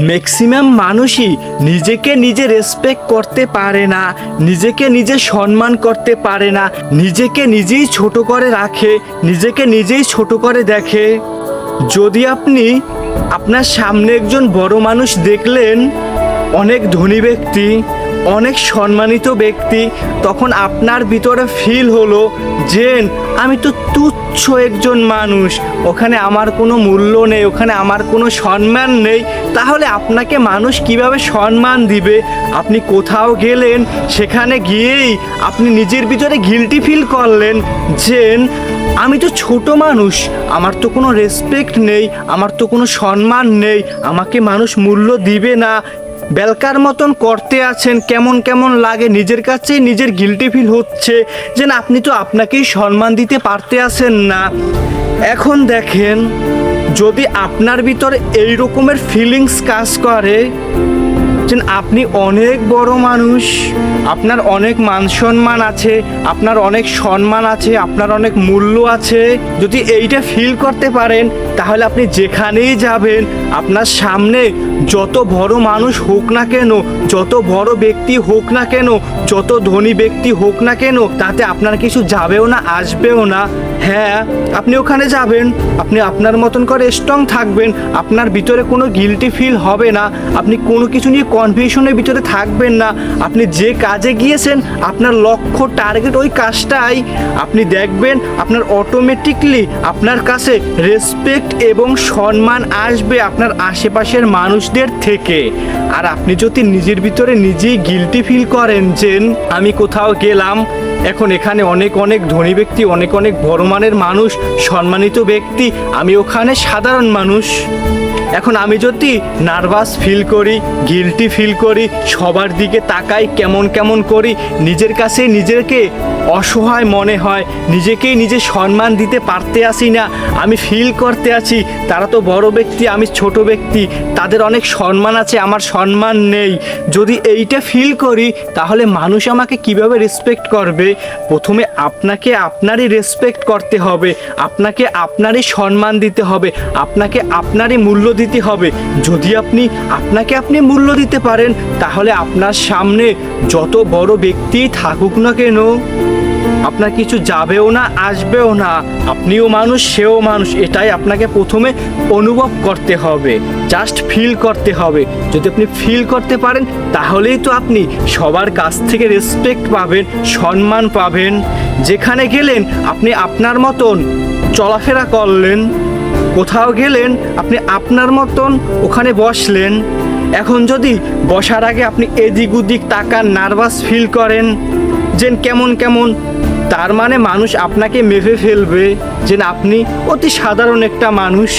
Maximum মানুষই নিজেকে নিজে রেসপেক্ট করতে পারে না, নিজেকে নিজে সম্মান করতে পারে না, নিজেকে নিজেই ছোট করে রাখে, নিজেকে নিজেই ছোট করে দেখে। যদি আপনি আপনার সামনে একজন বড় মানুষ দেখলেন, অনেক ধনী ব্যক্তি, অনেক সম্মানিত ব্যক্তি, তখন আপনার ভিতরে ফিল হলো যে আমি তো তুচ্ছ একজন মানুষ, ওখানে আমার কোনো মূল্য নেই, ওখানে আমার কোনো সম্মান নেই, তাহলে আপনাকে মানুষ কিভাবে সম্মান দিবে? আপনি কোথাও গেলেন, সেখানে গিয়েই আপনি নিজের ভিতরে গিল্টি ফিল করলেন যে আমি তো ছোট মানুষ, আমার তো কোনো রেসপেক্ট নেই, আমার তো কোনো সম্মান নেই, আমাকে মানুষ মূল্য দিবে না, বেলকার মতন করতে আছেন, কেমন কেমন লাগে, নিজের কাছেই নিজের গিল্টি ফিল হচ্ছে যে না, আপনি তো আপনাকেই সম্মান দিতে পারতে আছেন না। এখন দেখেন, যদি আপনার ভিতরে এই রকমের ফিলিংস কাজ করে যে আপনি অনেক বড় মানুষ, আপনার অনেক মান সম্মান আছে, আপনার অনেক সম্মান আছে, আপনার অনেক মূল্য আছে, যদি এইটা ফিল করতে পারেন, তাহলে আপনি যেখানেই যাবেন, আপনার সামনে যত বড় মানুষ হোক না কেন, যত বড় ব্যক্তি হোক না কেন, যত ধনী ব্যক্তি হোক না কেন, তাতে আপনার কিছু যাবেও না, আসবেও না। হ্যাঁ, আপনি ওখানে যাবেন, আপনি আপনার মতন করে স্ট্রং থাকবেন, আপনার ভিতরে কোনো গিল্টি ফিল হবে না, আপনি কোনো কিছু নিয়ে কনফিউশনের ভিতরে থাকবেন না। আপনি যে কাজে গিয়েছেন, আপনার লক্ষ্য টার্গেট ওই কাজটাই, আপনি দেখবেন আপনার অটোমেটিকলি আপনার কাছে রেসপেক্ট এবং সম্মান আসবে আপনার আশেপাশের মানুষদের থেকে। আর আপনি যদি নিজের ভিতরে নিজেই গিল্টি ফিল করেন যে আমি কোথাও গেলাম, এখন এখানে অনেক অনেক ধনী ব্যক্তি, অনেক অনেক বড় মানের মানুষ, সম্মানিত ব্যক্তি, আমি ওখানে সাধারণ মানুষ, এখন আমি যদি নার্ভাস ফিল করি, গিল্টি ফিল করি, সবার দিকে তাকাই, কেমন কেমন করি, নিজের কাছে নিজেকে অসহায় মনে হয়, নিজেকেই নিজে সম্মান দিতে পারতে আসি না, আমি ফিল করতে আছি তারা তো বড় ব্যক্তি, আমি ছোট ব্যক্তি, তাদের অনেক সম্মান আছে, আমার সম্মান নেই, যদি এইটা ফিল করি, তাহলে মানুষ আমাকে কিভাবে রেসপেক্ট করবে? প্রথমে আপনাকে আপনারই রেসপেক্ট করতে হবে, আপনাকে আপনারই সম্মান দিতে হবে, আপনাকে আপনারই মূল্য দিতে হবে। যদি আপনি আপনাকে আপনি মূল্য দিতে পারেন, তাহলে আপনার সামনে যত বড় ব্যক্তি থাকুক না কেন, আপনার কিছু যাবেও না, আসবেও না, আপনিও মানুষ, সেও মানুষ, এটাই আপনাকে প্রথমে অনুভব করতে হবে, জাস্ট ফিল করতে হবে। যদি আপনি ফিল করতে পারেন, তাহলেই তো আপনি সবার কাছ থেকে রেসপেক্ট পাবেন, সম্মান পাবেন। যেখানে গেলেন আপনি আপনার মতন চলাফেরা করলেন, কোথাও গেলেন আপনি আপনার মতন ওখানে বসলেন, এখন যদি বসার আগে আপনি এদিক ওদিক তাকান, নার্ভাস ফিল করেন যে কেমন কেমন, তার মানে মানুষ আপনাকে মেপে ফেলবে যে আপনি অতি সাধারণ একটা মানুষ,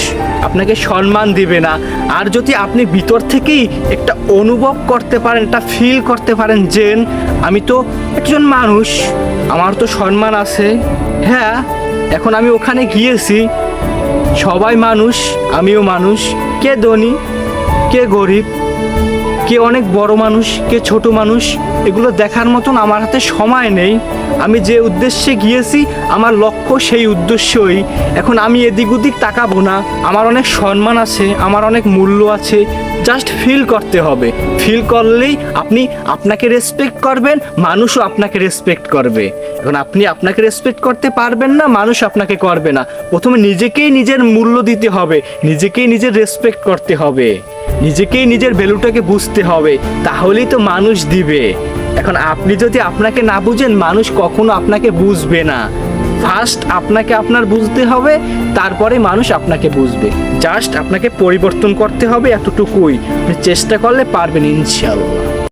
আপনাকে সম্মান দিবে না। আর যদি আপনি ভিতর থেকেই একটা অনুভব করতে পারেন, একটা ফিল করতে পারেন যে আমি তো একজন মানুষ, আমার তো সম্মান আছে, হ্যাঁ, এখন আমি ওখানে গিয়েছি, সবাই মানুষ, আমিও মানুষ, কে ধনী, কে গরিব, কে অনেক বড় মানুষ, কে ছোট মানুষ, এগুলো দেখার মতন আমার হাতে সময় নেই। আমি যে উদ্দেশ্যে গিয়েছি, আমার লক্ষ্য সেই উদ্দেশ্যই। এখন আমি এদিক ওদিক তাকাবো না, আমার অনেক সম্মান আছে, আমার অনেক মূল্য আছে, জাস্ট ফিল করতে হবে। ফিল করলেই আপনি আপনাকে রেসপেক্ট করবেন, মানুষও আপনাকে রেসপেক্ট করবে। এখন আপনি আপনাকে রেসপেক্ট করতে পারবেন না, মানুষ আপনাকে করবে না। প্রথমে নিজেকেই নিজের মূল্য দিতে হবে, নিজেকেই নিজের রেসপেক্ট করতে হবে, নিজেকেই নিজের ভ্যালুটাকে বুঝতে হবে, তাহলেই তো মানুষ দিবে। এখন আপনি যদি আপনাকে না বুঝেন, মানুষ কখনো আপনাকে বুঝবে না। ফার্স্ট আপনাকে আপনার বুঝতে হবে, তারপরে মানুষ আপনাকে বুঝবে। জাস্ট আপনাকে পরিবর্তন করতে হবে, এতটুকুই। আপনি চেষ্টা করলে পারবেন ইনশাআল্লাহ।